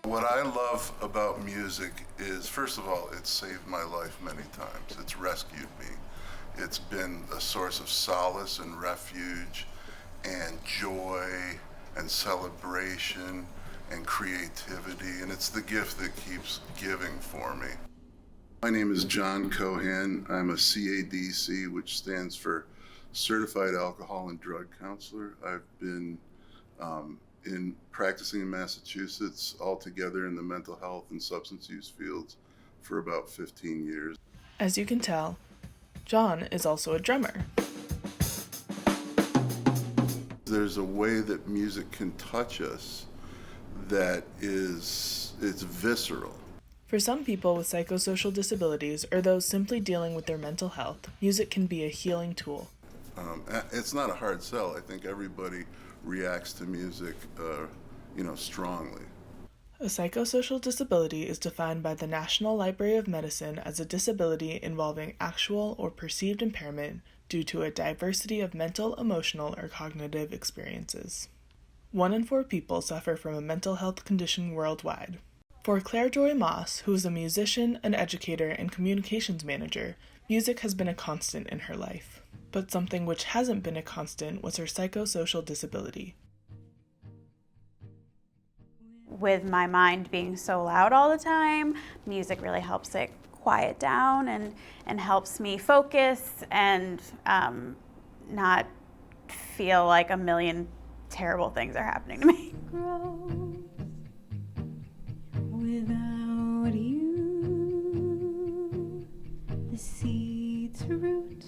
What I love about music is, first of all, it's saved my life many times. It's rescued me. It's been a source of solace and refuge and joy and celebration and creativity, and it's the gift that keeps giving for me. My name is John Cohan. I'm a CADC, which stands for Certified Alcohol and Drug Counselor. I've been in practicing in Massachusetts altogether in the mental health and substance use fields for about 15 years. As you can tell, John is also a drummer. There's a way that music can touch us that it's visceral. For some people with psychosocial disabilities or those simply dealing with their mental health, music can be a healing tool. It's not a hard sell. I think everybody reacts to music, strongly. A psychosocial disability is defined by the National Library of Medicine as a disability involving actual or perceived impairment due to a diversity of mental, emotional, or cognitive experiences. 1 in 4 people suffer from a mental health condition worldwide. For Claire Joy Moss, who is a musician, an educator, and communications manager, music has been a constant in her life. But something which hasn't been a constant was her psychosocial disability. With my mind being so loud all the time, music really helps it quiet down and helps me focus and not feel like a million terrible things are happening to me. Without you, the seeds root,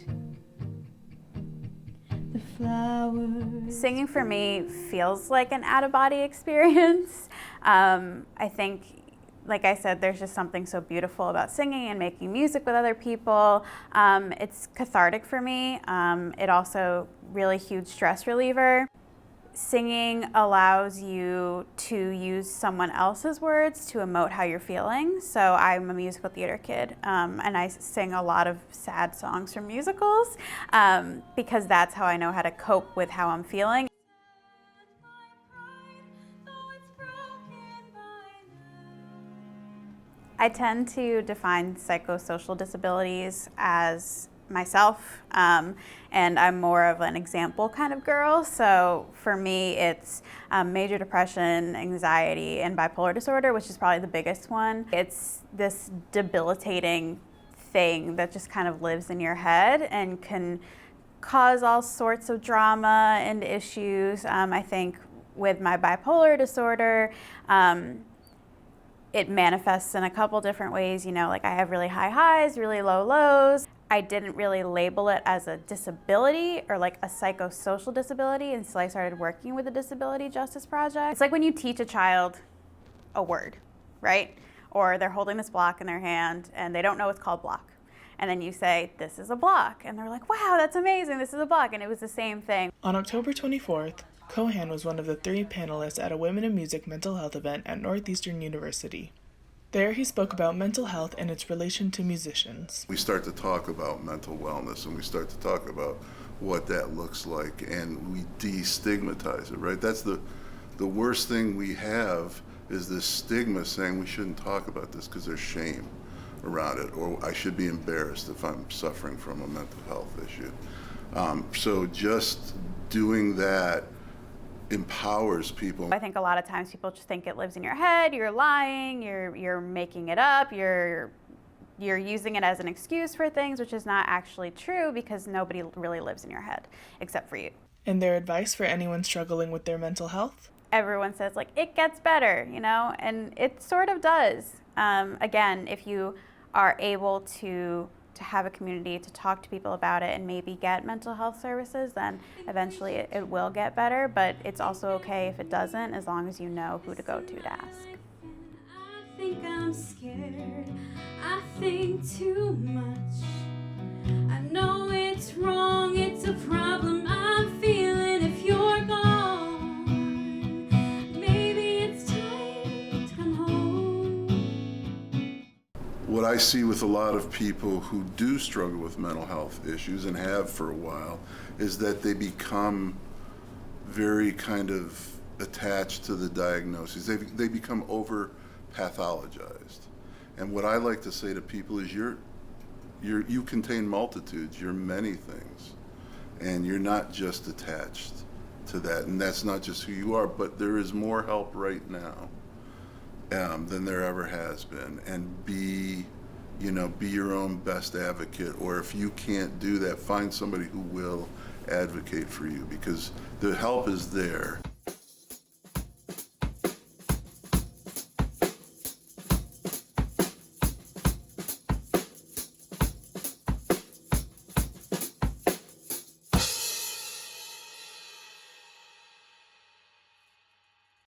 the flowers. Singing for me feels like an out-of-body experience. I think, like I said, there's just something so beautiful about singing and making music with other people. It's cathartic for me. It also really huge stress reliever. Singing allows you to use someone else's words to emote how you're feeling. So I'm a musical theater kid, and I sing a lot of sad songs from musicals because that's how I know how to cope with how I'm feeling. I tend to define psychosocial disabilities as myself, and I'm more of an example kind of girl. So for me, it's major depression, anxiety, and bipolar disorder, which is probably the biggest one. It's this debilitating thing that just kind of lives in your head and can cause all sorts of drama and issues. I think with my bipolar disorder, it manifests in a couple different ways. Like I have really high highs, really low lows. I didn't really label it as a disability or like a psychosocial disability until I started working with the Disability Justice Project. It's like when you teach a child a word, right? Or they're holding this block in their hand and they don't know it's called block. And then you say, this is a block. And they're like, wow, that's amazing, this is a block. And it was the same thing. On October 24th, Cohan was one of the 3 panelists at a Women in Music mental health event at Northeastern University. There he spoke about mental health and its relation to musicians. We start to talk about mental wellness and we start to talk about what that looks like, and we destigmatize it, right? That's the worst thing we have is this stigma saying we shouldn't talk about this because there's shame around it, or I should be embarrassed if I'm suffering from a mental health issue. So just doing that empowers people. I think a lot of times people just think it lives in your head, you're lying, you're making it up, you're using it as an excuse for things, which is not actually true because nobody really lives in your head except for you. And their advice for anyone struggling with their mental health? Everyone says like, it gets better, and it sort of does. Again, if you are able to have a community to talk to people about it and maybe get mental health services, then eventually it will get better, but it's also okay if it doesn't, as long as you know who to go to ask. I think I'm scared, I think too much. I know it's wrong, it's a problem I'm feeling if you're gone. Maybe it's time to come home. What I see with a lot of people who do struggle with mental health issues and have for a while is that they become very kind of attached to the diagnoses. They become over pathologized. And what I like to say to people is you contain multitudes, you're many things, and you're not just attached to that, and that's not just who you are, but there is more help right now than there ever has been. And be your own best advocate, or if you can't do that, find somebody who will advocate for you, because the help is there.